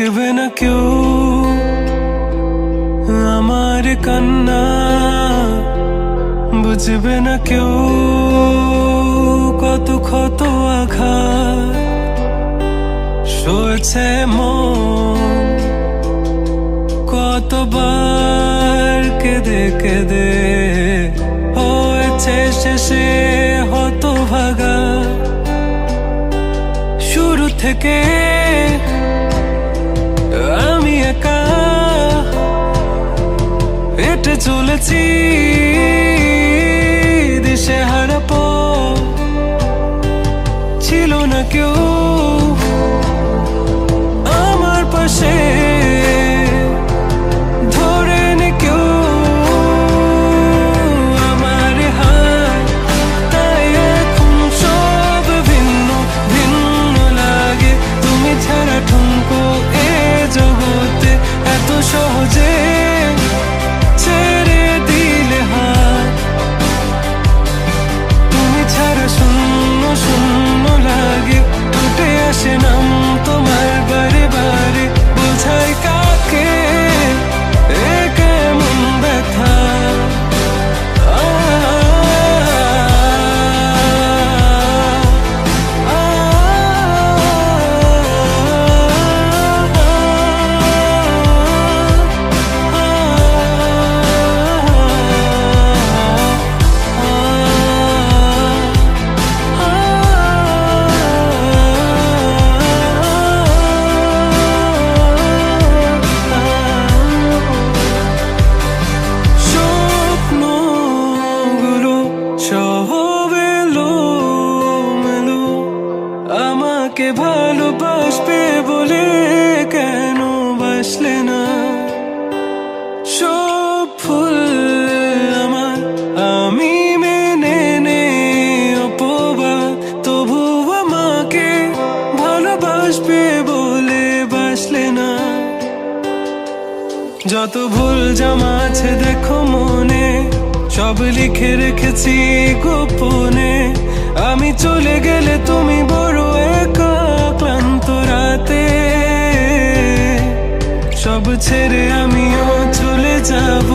দেখবে না কেউ আমার কান্না, বুঝবে না কেউ কত ক্ষত আঘাত সয়েছে মন, কতবার কেঁদে কেঁদে হয়েছে শেষে হতভাগা। শুরু থেকে আমি একা হেঁটে চলেছি দিশেহারা পথ, ছিল না কেউ আমার পাশে ধরে নে কেউ আমার হাত, তাই এখন সব ভিন্ন ভিন্ন লাগে। তুমি ছাড়া ঠুনকো এ জগতে এত সহজে ছেড়ে দিলে হাত, তুমি ছাড়া শূন্য শূন্য লাগে। টুটে আসে নাম তোমার বারে বারে, বোঝাই কাকে এ কেমন ব্যথা। আমাকে ভালোবাসবে বলে কেন বাসলে না? সব ফুল আমার আমি মেনে নে অপবাদ, তবু আমাকে ভালোবাসবে বলে বাসলে না। যত ভুল জামা আছে দেখো মনে, সব লিখে রেখেছি গোপনে। আমি চলে গেলে তুমি বড় একা ক্লান্ত রাতে, সব ছেড়ে আমিও চলে যাব,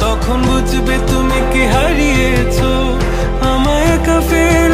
তখন বুঝবে তুমি কি হারিয়েছো আমায় একা ফেলে।